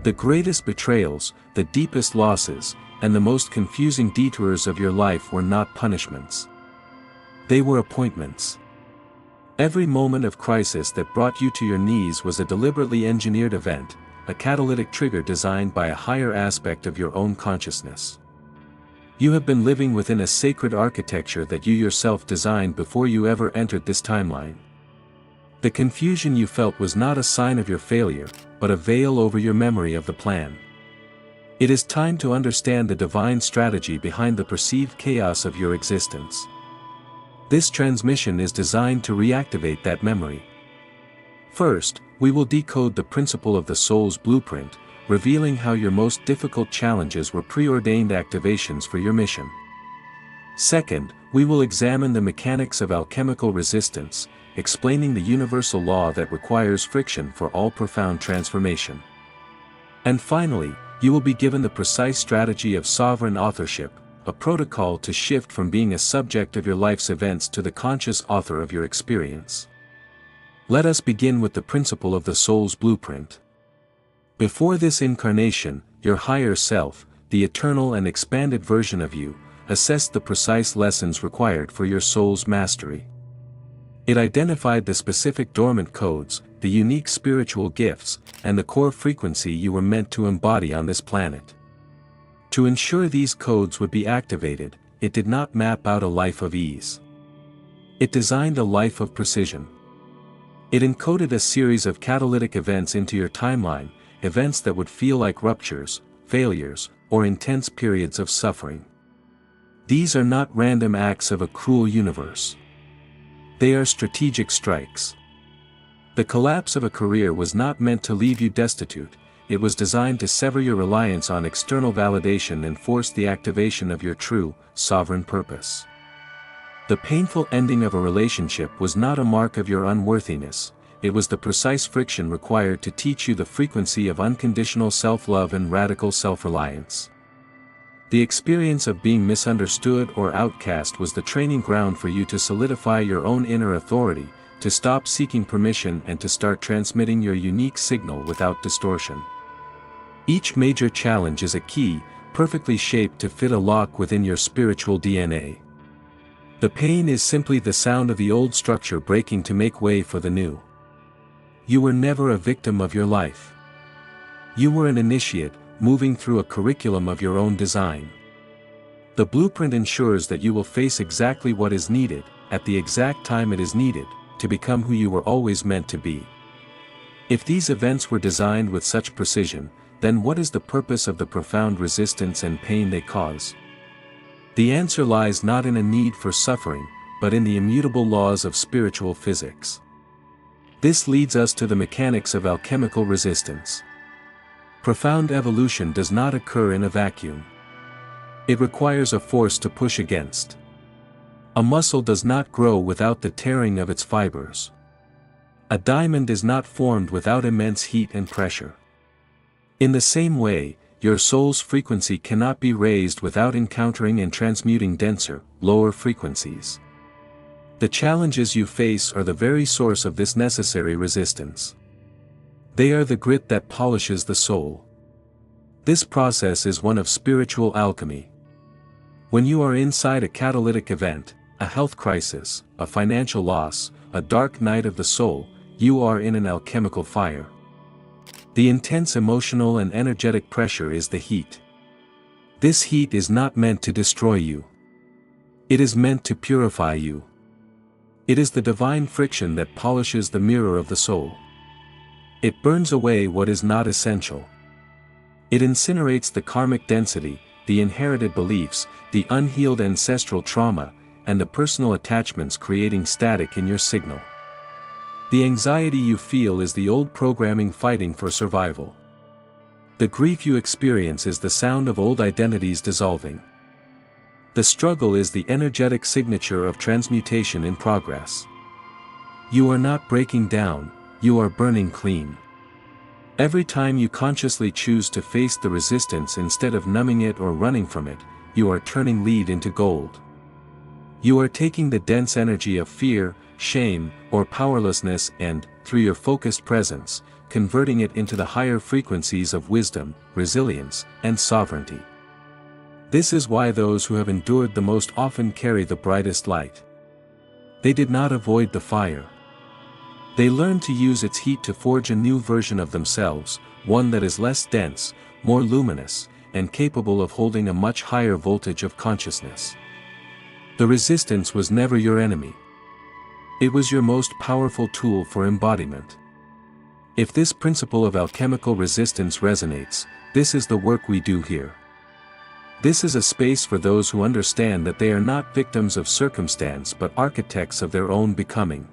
The greatest betrayals, the deepest losses, and the most confusing detours of your life were not punishments. They were appointments. Every moment of crisis that brought you to your knees was a deliberately engineered event, a catalytic trigger designed by a higher aspect of your own consciousness. You have been living within a sacred architecture that you yourself designed before you ever entered this timeline. The confusion you felt was not a sign of your failure, but a veil over your memory of the plan. It is time to understand the divine strategy behind the perceived chaos of your existence. This transmission is designed to reactivate that memory. First, we will decode the principle of the soul's blueprint, revealing how your most difficult challenges were preordained activations for your mission. Second, we will examine the mechanics of alchemical resistance, explaining the universal law that requires friction for all profound transformation. And finally, you will be given the precise strategy of sovereign authorship, a protocol to shift from being a subject of your life's events to the conscious author of your experience. Let us begin with the principle of the soul's blueprint. Before this incarnation, your higher self, the eternal and expanded version of you, assessed the precise lessons required for your soul's mastery. It identified the specific dormant codes, the unique spiritual gifts, and the core frequency you were meant to embody on this planet. To ensure these codes would be activated, it did not map out a life of ease. It designed a life of precision. It encoded a series of catalytic events into your timeline, events that would feel like ruptures, failures, or intense periods of suffering. These are not random acts of a cruel universe. They are strategic strikes. The collapse of a career was not meant to leave you destitute, it was designed to sever your reliance on external validation and force the activation of your true, sovereign purpose. The painful ending of a relationship was not a mark of your unworthiness, it was the precise friction required to teach you the frequency of unconditional self-love and radical self-reliance. The experience of being misunderstood or outcast was the training ground for you to solidify your own inner authority, to stop seeking permission and to start transmitting your unique signal without distortion. Each major challenge is a key, perfectly shaped to fit a lock within your spiritual DNA. The pain is simply the sound of the old structure breaking to make way for the new. You were never a victim of your life. You were an initiate, moving through a curriculum of your own design. The blueprint ensures that you will face exactly what is needed, at the exact time it is needed, to become who you were always meant to be. If these events were designed with such precision, then what is the purpose of the profound resistance and pain they cause? The answer lies not in a need for suffering, but in the immutable laws of spiritual physics. This leads us to the mechanics of alchemical resistance. Profound evolution does not occur in a vacuum. It requires a force to push against. A muscle does not grow without the tearing of its fibers. A diamond is not formed without immense heat and pressure. In the same way, your soul's frequency cannot be raised without encountering and transmuting denser, lower frequencies. The challenges you face are the very source of this necessary resistance. They are the grit that polishes the soul. This process is one of spiritual alchemy. When you are inside a catalytic event, a health crisis, a financial loss, a dark night of the soul, you are in an alchemical fire. The intense emotional and energetic pressure is the heat. This heat is not meant to destroy you. It is meant to purify you. It is the divine friction that polishes the mirror of the soul. It burns away what is not essential. It incinerates the karmic density, the inherited beliefs, the unhealed ancestral trauma, and the personal attachments creating static in your signal. The anxiety you feel is the old programming fighting for survival. The grief you experience is the sound of old identities dissolving. The struggle is the energetic signature of transmutation in progress. You are not breaking down, you are burning clean. Every time you consciously choose to face the resistance instead of numbing it or running from it, you are turning lead into gold. You are taking the dense energy of fear, shame, or powerlessness and, through your focused presence, converting it into the higher frequencies of wisdom, resilience, and sovereignty. This is why those who have endured the most often carry the brightest light. They did not avoid the fire. They learned to use its heat to forge a new version of themselves, one that is less dense, more luminous, and capable of holding a much higher voltage of consciousness. The resistance was never your enemy. It was your most powerful tool for embodiment. If this principle of alchemical resistance resonates, this is the work we do here. This is a space for those who understand that they are not victims of circumstance but architects of their own becoming.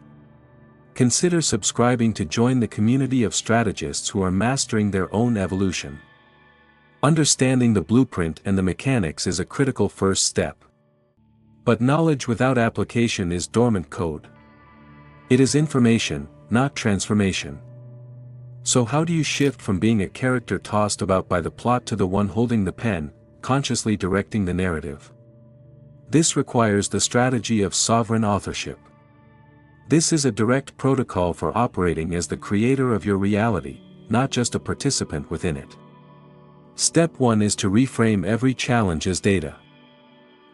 Consider subscribing to join the community of strategists who are mastering their own evolution. Understanding the blueprint and the mechanics is a critical first step. But knowledge without application is dormant code. It is information, not transformation. So how do you shift from being a character tossed about by the plot to the one holding the pen, consciously directing the narrative? This requires the strategy of sovereign authorship. This is a direct protocol for operating as the creator of your reality, not just a participant within it. Step 1 is to reframe every challenge as data.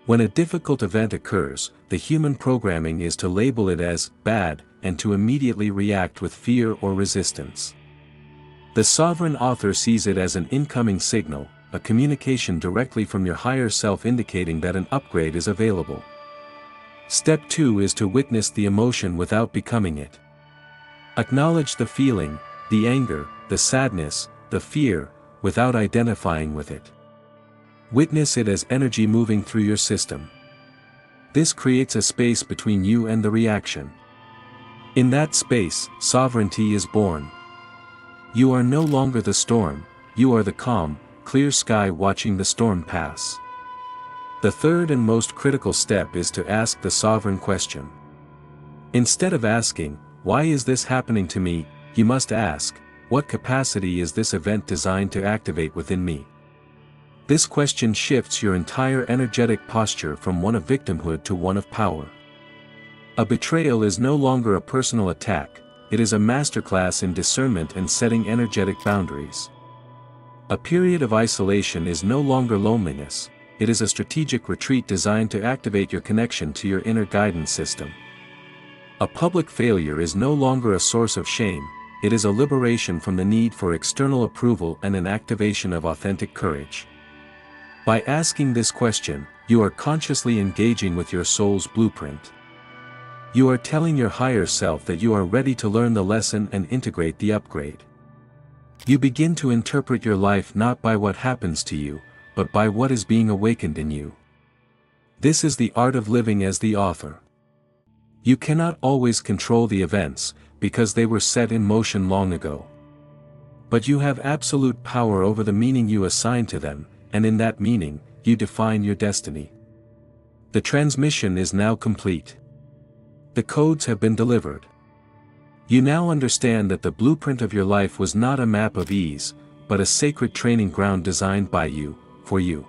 When a difficult event occurs, the human programming is to label it as bad and to immediately react with fear or resistance. The sovereign author sees it as an incoming signal, a communication directly from your higher self indicating that an upgrade is available. Step 2 is to witness the emotion without becoming it. Acknowledge the feeling, the anger, the sadness, the fear, without identifying with it. Witness it as energy moving through your system. This creates a space between you and the reaction. In that space, sovereignty is born. You are no longer the storm, you are the calm, clear sky watching the storm pass. The third and most critical step is to ask the sovereign question. Instead of asking, "Why is this happening to me?" you must ask, "What capacity is this event designed to activate within me?" This question shifts your entire energetic posture from one of victimhood to one of power. A betrayal is no longer a personal attack, it is a masterclass in discernment and setting energetic boundaries. A period of isolation is no longer loneliness, it is a strategic retreat designed to activate your connection to your inner guidance system. A public failure is no longer a source of shame, it is a liberation from the need for external approval and an activation of authentic courage. By asking this question, you are consciously engaging with your soul's blueprint. You are telling your higher self that you are ready to learn the lesson and integrate the upgrade. You begin to interpret your life not by what happens to you, but by what is being awakened in you. This is the art of living as the author. You cannot always control the events, because they were set in motion long ago. But you have absolute power over the meaning you assign to them, and in that meaning, you define your destiny. The transmission is now complete. The codes have been delivered. You now understand that the blueprint of your life was not a map of ease, but a sacred training ground designed by you, for you.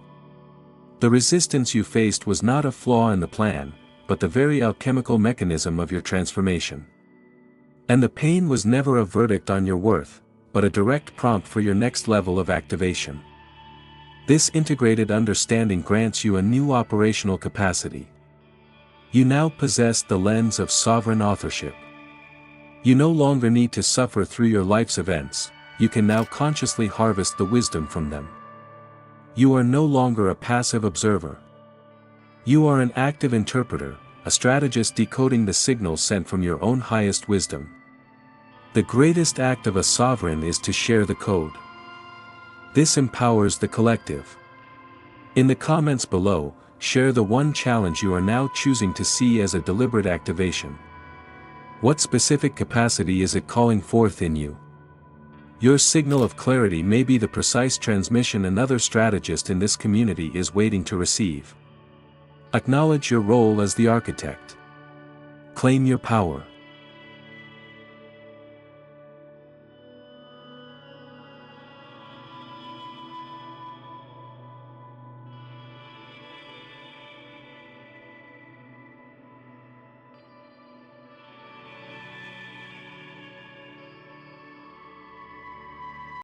The resistance you faced was not a flaw in the plan, but the very alchemical mechanism of your transformation. And the pain was never a verdict on your worth, but a direct prompt for your next level of activation. This integrated understanding grants you a new operational capacity. You now possess the lens of sovereign authorship. You no longer need to suffer through your life's events, you can now consciously harvest the wisdom from them. You are no longer a passive observer. You are an active interpreter, a strategist decoding the signals sent from your own highest wisdom. The greatest act of a sovereign is to share the code. This empowers the collective. In the comments below, share the one challenge you are now choosing to see as a deliberate activation. What specific capacity is it calling forth in you? Your signal of clarity may be the precise transmission another strategist in this community is waiting to receive. Acknowledge your role as the architect. Claim your power.